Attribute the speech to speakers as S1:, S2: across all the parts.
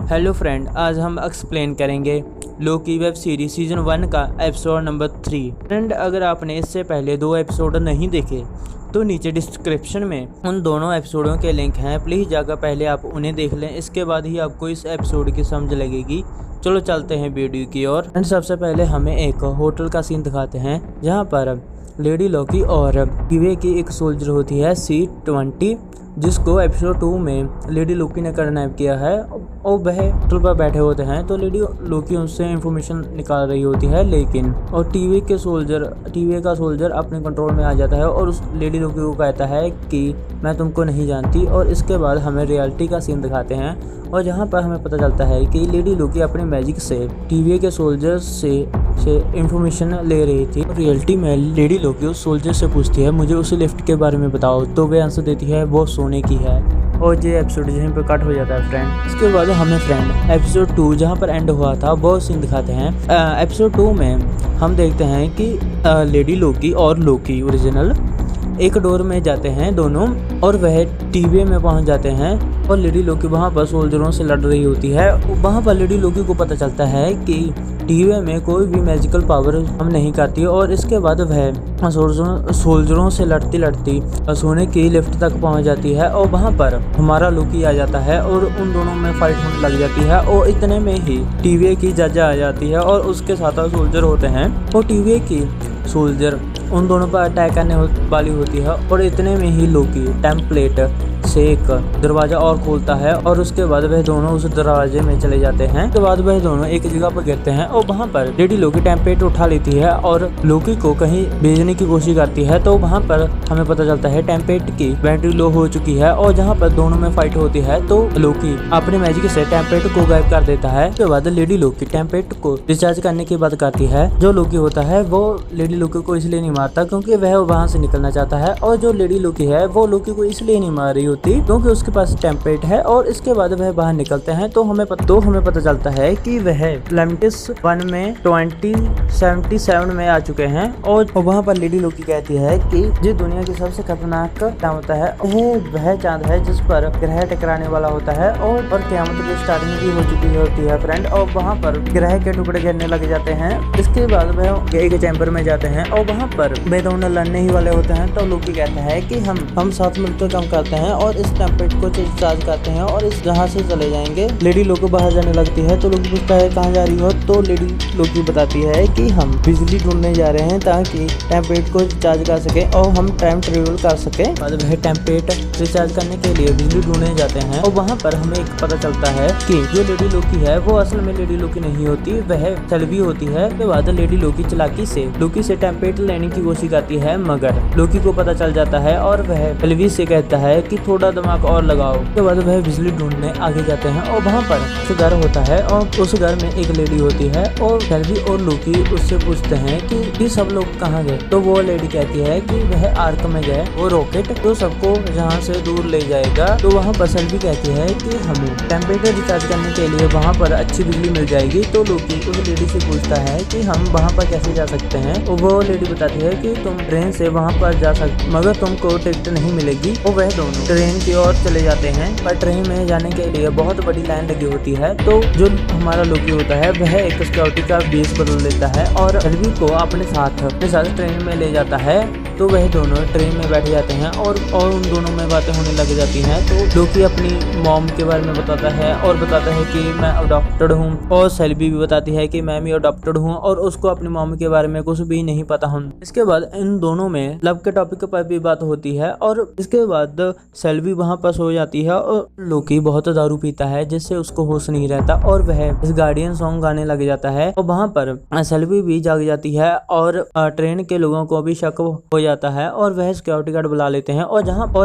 S1: Hello friend, आज हम explain करेंगे लोकी वेब सीरीज सीजन 1 का एपिसोड नंबर 3। फ्रेंड, अगर आपने इससे पहले 2 एपिसोड नहीं देखे तो नीचे डिस्क्रिप्शन में उन दोनों एपिसोडों के लिंक हैं, प्लीज़ जाकर पहले आप उन्हें देख लें, इसके बाद ही आपको इस एपिसोड की समझ लगेगी। चलो चलते हैं वीडियो की ओर। फ्रेंड, सबसे पहले हमें एक होटल का सीन दिखाते हैं जहाँ पर लेडी लोकी और टीवी की एक सोल्जर होती है C-20, जिसको एपिसोड 2 में लेडी लोकी ने किडनैप किया है और वह होटल पर बैठे होते हैं। तो लेडी लोकी उनसे इंफॉर्मेशन निकाल रही होती है, लेकिन और टीवी का सोल्जर अपने कंट्रोल में आ जाता है और उस लेडी लोकी को कहता है कि मैं तुमको नहीं जानती। और इसके बाद हमें रियलिटी का सीन दिखाते हैं और जहाँ पर हमें पता चलता है कि लेडी लोकी अपने मैजिक से टीवी के सोल्जर से इंफॉर्मेशन ले रही थी। रियलिटी में लेडी लोकी उस सोल्जर से पूछती है, मुझे उस लिफ्ट के बारे में बताओ। तो वे आंसर देती है, वो सोने की है। और ये एपिसोड यहीं पर कट हो जाता है फ्रेंड। इसके बाद हमें फ्रेंड एपिसोड 2 जहाँ पर एंड हुआ था वो सीन दिखाते हैं। एपिसोड 2 में हम देखते हैं कि लेडी लोकी और लोकी ओरिजिनल एक डोर में जाते हैं दोनों, और वह टीवी में पहुंच जाते हैं और लेडी लोकी वहां पर सोल्जरों से लड़ रही होती है। वहां पर लेडी लोकी को पता चलता है कि टीवी में कोई भी मैजिकल पावर हम नहीं करती, और इसके बाद वह सोल्जरों से लड़ती सोने की लिफ्ट तक पहुंच जाती है और वहां पर हमारा लोकी आ जाता है और उन दोनों में फाइट होने लग जाती है। और इतने में ही टीवी की जज आ जाती है और उसके साथ सोल्जर होते हैं और टीवी की सोल्जर उन दोनों पर अटैक करने वाली होती है। और इतने में ही लोकी टेम्पलेट से एक दरवाजा और खोलता है और उसके बाद वह दोनों उस दरवाजे में चले जाते हैं। उसके बाद वह दोनों एक जगह पर गिरते हैं और वहां पर लेडी लोकी टेम्पलेट उठा लेती है और लोकी को कहीं भेजने की कोशिश करती है। तो वहां पर हमें पता चलता है टेम्पलेट की बैटरी लो हो चुकी है और जहां पर दोनों में फाइट होती है तो लोकी अपने मैजिक से टेम्पलेट को गायब कर देता है। उसके बाद लेडी लोकी टेम्पलेट को रिचार्ज करने की बात करती है। जो लोकी होता है वो लेडी लोकी को इसलिए नहीं मारता क्योंकि वह वहां से निकलना चाहता है, और जो लेडी लोकी है वो लोकी को इसलिए नहीं मार रही होती क्योंकि उसके पास टेम्पलेट है। और इसके बाद वह बाहर निकलते हैं तो हमें पता चलता है कि वह लेमिटिस 1 में 2077 में आ चुके हैं। और वहां पर लेडी लोकी कहती है कि जो दुनिया की सबसे खतरनाक चांद होता है वह चांद है जिस पर ग्रह टकराने वाला होता है और क़यामत की स्टार्टिंग भी हो चुकी होती है फ्रेंड। और वहां पर ग्रह के टुकड़े गिरने लग जाते हैं। इसके बाद वह एक चैम्बर में जाते हैं और वहां पर वे दोनों लड़ने ही वाले होते हैं। तो लोकी कहता है कि हम साथ मिलकर काम करते हैं और इस टेम्पलेट को चार्ज करते हैं और इस जहां से चले जाएंगे। लेडी लोकी बाहर जाने लगती है तो लोकी पूछता है कहाँ जा रही हो। तो लेडी लोकी बताती है कि हम बिजली ढूंढने जा रहे हैं ताकि टेम्पलेट को चार्ज कर सके और हम टाइम ट्रेवल कर सके। बाद वह टेम्पलेट रिचार्ज करने के लिए बिजली ढूंढने जाते हैं और वहां पर हमें एक पता चलता है कि जो लेडी लोकी है वो असल में लेडी लोकी नहीं होती, वह सेल्वी होती है। उसके बाद लेडी लोकी चालाकी से लोकी से टेम्पलेट लेने की कोशिश करती है, मगर लोकी को पता चल जाता है और वह सेल्वी से कहता है कि थोड़ा दिमाग और लगाओ। उसके बाद वह बिजली ढूंढने आगे जाते हैं और वहां पर उस घर होता है और उस घर में एक लेडी होती है और सेल्वी और लोकी उससे पूछते हैं कि सब लोग कहाँ गए। तो वो लेडी कहती है कि वह आर्क में गए, वो रॉकेट तो सबको यहाँ से दूर ले जाएगा। तो वहाँ पर सेल्वी कहती है कि हमें टेम्परेचर रिचार्ज करने के लिए वहाँ पर अच्छी बिजली मिल जाएगी। तो लोकी उस लेडी से पूछता है कि हम वहाँ पर कैसे जा सकते हैं। और वो लेडी बताती है कि तुम ट्रेन से वहाँ पर जा सकते, मगर तुमको टिकट नहीं मिलेगी। और वह दोनों ट्रेन की ओर चले जाते हैं, पर ट्रेन में जाने के लिए बहुत बड़ी लाइन लगी होती है। तो जो हमारा लोकी होता है वह एक सिक्योरिटी का बेस बदल देता है और सेल्वी को अपने साथ ट्रेन में ले जाता है। तो वह दोनों ट्रेन में बैठ जाते हैं और उन दोनों में बातें होने लग जाती हैं। तो लोकी अपनी मॉम के बारे में बताता है और बताता है कि मैं अडॉप्टेड हूँ, और सेल्वी भी बताती है कि मैं भी अडॉप्टेड हूँ और उसको अपनी मॉम के बारे में कुछ भी नहीं पता हूँ। इसके बाद इन दोनों में लव के टॉपिक पर भी बात होती है और इसके बाद सेल्वी वहाँ पर सो जाती है और लोकी बहुत दारू पीता है जिससे उसको होश नहीं रहता और वह इस गार्डियन सॉन्ग गाने लग जाता है। और वहाँ पर सेल्वी भी जाग जाती है और ट्रेन के लोगों को भी शक हो जाता है और वह सिक्योरिटी गार्ड बुला लेते हैं। और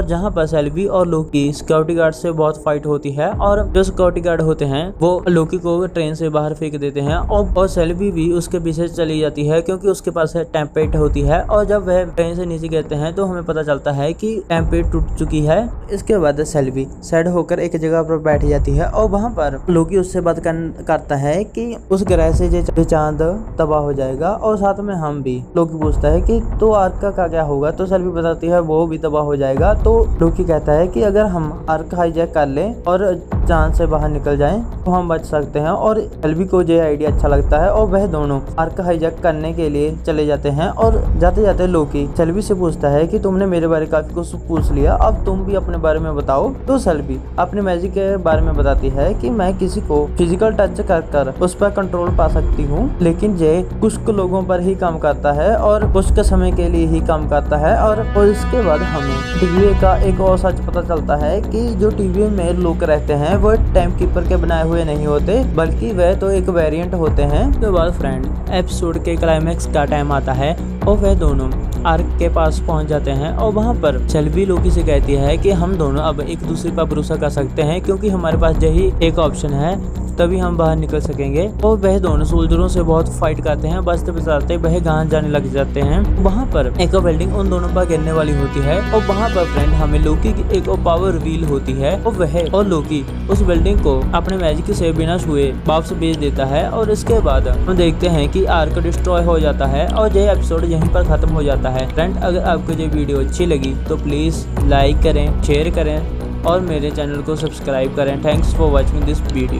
S1: जहाँ पर सेल्वी और लोकी सिक्योरिटी गार्ड से बहुत फाइट होती है और जो सिक्योरिटी गार्ड होते हैं वो लोकी को ट्रेन से बाहर फेंक देते हैं और सेल्वी भी उसके पीछे चली जाती है क्योंकि उसके पास टेम्पलेट होती होती है और जब वह ट्रेन से नीचे गिरते हैं तो हमें पता चलता है कि टैंपेट टूट चुकी है। इसके बाद सेल्वी सैड होकर एक जगह पर बैठ जाती है और वहाँ पर लोकी उससे बात करता है कि उस ग्रह से जो चांद तबाह हो जाएगा और साथ में हम भी। लोकी पूछता है कि तो आर्क का क्या होगा, तो सेल्वी बताती है वो भी तबाह हो जाएगा। तो लोकी कहता है कि अगर हम आर्क हाईजैक कर लें और चांद से बाहर निकल जाएं तो हम बच सकते हैं। और सेल्वी को ये आइडिया अच्छा लगता है और वह दोनों आर्क हाईजैक करने के लिए चले जाते हैं। और जाते जाते लोकी सेल्वी से पूछता है कि तुमने मेरे बारे काफी कुछ पूछ लिया, अब तुम भी अपने बारे में बताओ। तो सेल्वी अपने मैजिक के बारे में बताती है कि मैं किसी को फिजिकल टच कर उस पर कंट्रोल पा सकती हूँ, लेकिन ये कुछ लोगों पर ही काम करता है और कुछ के समय के लिए ही काम करता है। और इसके बाद हमें टीवी का एक और सच पता चलता है कि जो टीवी में लोग रहते हैं वो टाइम कीपर के बनाए हुए नहीं होते, बल्कि वह तो एक वेरिएंट होते हैं। उसके बाद फ्रेंड एपिसोड के क्लाइमैक्स का टाइम आता है और वह दोनों आर्क के पास पहुंच जाते हैं और वहां पर सेल्वी लोकी से कहती है कि हम दोनों अब एक दूसरे पर भरोसा कर सकते हैं क्योंकि हमारे पास यही एक ऑप्शन है, तभी हम बाहर निकल सकेंगे। और वह दोनों सोल्जरों से बहुत फाइट करते हैं, बचते बचाते वह गांव जाने लग जाते हैं। वहां पर एक बिल्डिंग उन दोनों पर गिरने वाली होती है और वहां पर फ्रेंड हमें लोकी की एक पावर रिवील होती है और लोकी उस बिल्डिंग को अपने मैजिक से बिना छुए वापस बेच देता है। और इसके बाद हम देखते हैं कि आर्क डिस्ट्रॉय हो जाता है और यह एपिसोड यहीं पर खत्म हो जाता है। फ्रेंड अगर आपको ये वीडियो अच्छी लगी तो प्लीज लाइक करें, शेयर करें और मेरे चैनल को सब्सक्राइब करें। Thanks for watching this video.